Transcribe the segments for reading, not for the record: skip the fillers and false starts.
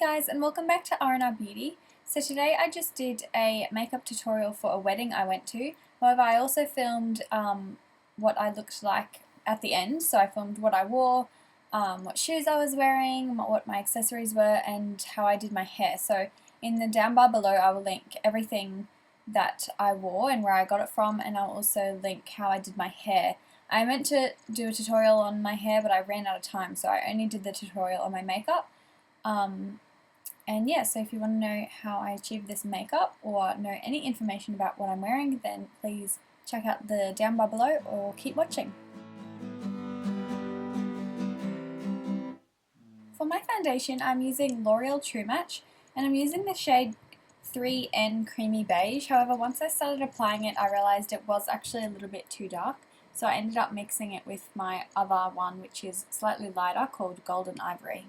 guys, and welcome back to R&R Beauty. So today I just did a makeup tutorial for a wedding I went to. However, I also filmed what I looked like at the end. So I filmed what I wore, what shoes I was wearing, what my accessories were, and how I did my hair. So in the down bar below I will link everything that I wore and where I got it from, and I'll also link how I did my hair. I meant to do a tutorial on my hair, but I ran out of time, so I only did the tutorial on my makeup. And yeah, so if you want to know how I achieved this makeup or know any information about what I'm wearing, then please check out the down bar below or keep watching. For my foundation, I'm using L'Oreal True Match, and I'm using the shade 3N Creamy Beige. However, once I started applying it, I realized it was actually a little bit too dark, so I ended up mixing it with my other one, which is slightly lighter, called Golden Ivory.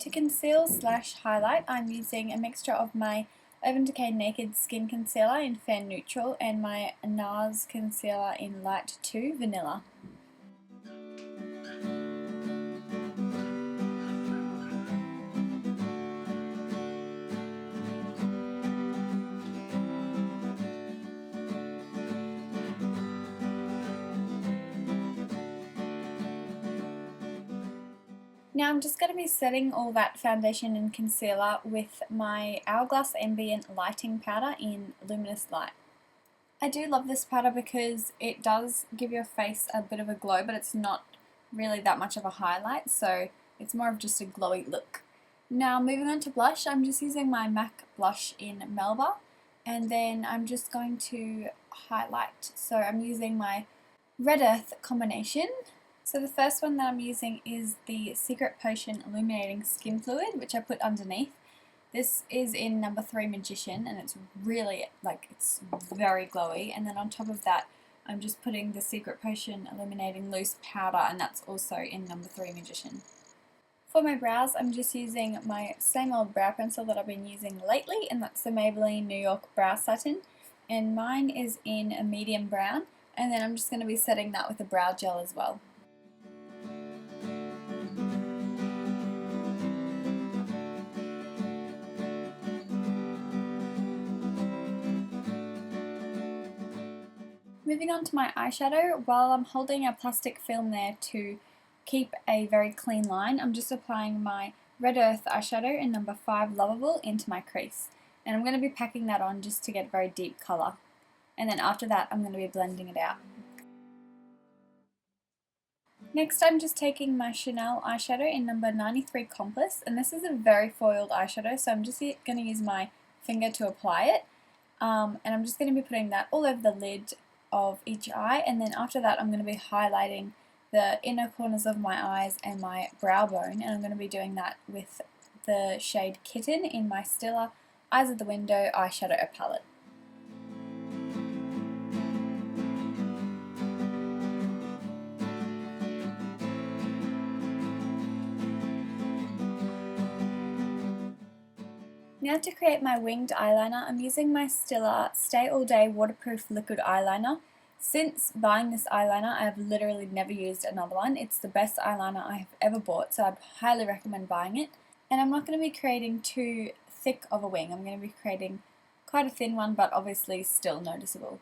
To conceal / highlight, I'm using a mixture of my Urban Decay Naked Skin Concealer in Fair Neutral and my NARS Concealer in Light 2 Vanilla. Now I'm just going to be setting all that foundation and concealer with my Hourglass Ambient Lighting Powder in Luminous Light. I do love this powder because it does give your face a bit of a glow, but it's not really that much of a highlight, so it's more of just a glowy look. Now moving on to blush, I'm just using my MAC blush in Melba, and then I'm just going to highlight. So I'm using my Red Earth combination. So the first one that I'm using is the Secret Potion Illuminating Skin Fluid, which I put underneath. This is in number 3 Magician, and it's really, it's very glowy. And then on top of that, I'm just putting the Secret Potion Illuminating Loose Powder, and that's also in number 3 Magician. For my brows, I'm just using my same old brow pencil that I've been using lately, and that's the Maybelline New York Brow Satin. And mine is in a medium brown, and then I'm just going to be setting that with a brow gel as well. Moving on to my eyeshadow, while I'm holding a plastic film there to keep a very clean line, I'm just applying my Red Earth eyeshadow in number 5 Lovable into my crease. And I'm going to be packing that on just to get a very deep colour. And then after that, I'm going to be blending it out. Next, I'm just taking my Chanel eyeshadow in number 93 Compass, and this is a very foiled eyeshadow, so I'm just going to use my finger to apply it. And I'm just going to be putting that all over the lid of each eye, and then after that I'm going to be highlighting the inner corners of my eyes and my brow bone, and I'm going to be doing that with the shade Kitten in my Stila Eyes of the Window eyeshadow palette. Now to create my winged eyeliner, I'm using my Stila Stay All Day Waterproof Liquid Eyeliner. Since buying this eyeliner, I have literally never used another one. It's the best eyeliner I have ever bought, so I'd highly recommend buying it. And I'm not going to be creating too thick of a wing. I'm going to be creating quite a thin one, but obviously still noticeable.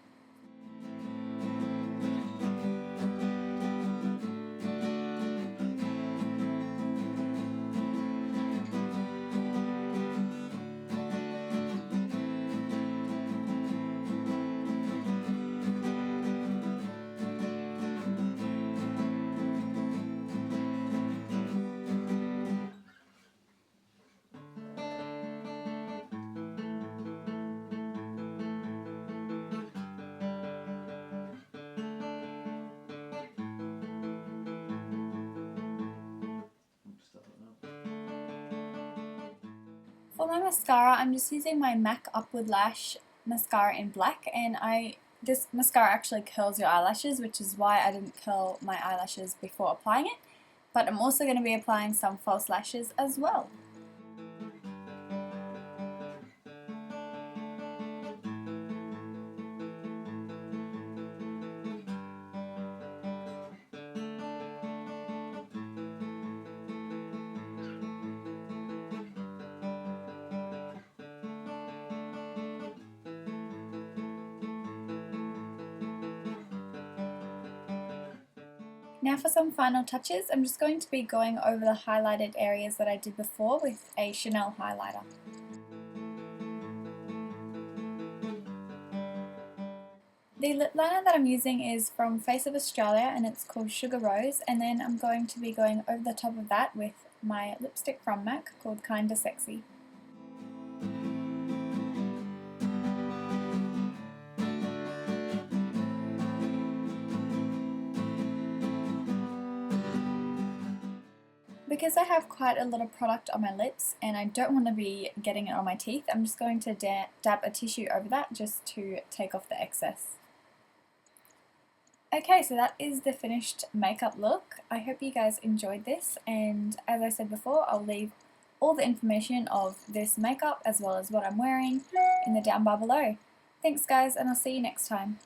For my mascara, I'm just using my MAC Upward Lash mascara in black, and this mascara actually curls your eyelashes, which is why I didn't curl my eyelashes before applying it, but I'm also going to be applying some false lashes as well. Now for some final touches, I'm just going to be going over the highlighted areas that I did before with a Chanel highlighter. The lip liner that I'm using is from Face of Australia and it's called Sugar Rose, and then I'm going to be going over the top of that with my lipstick from MAC called Kinda Sexy. Because I have quite a lot of product on my lips and I don't want to be getting it on my teeth, I'm just going to dab a tissue over that just to take off the excess. Okay, so that is the finished makeup look. I hope you guys enjoyed this, and as I said before, I'll leave all the information of this makeup as well as what I'm wearing in the down bar below. Thanks guys, and I'll see you next time.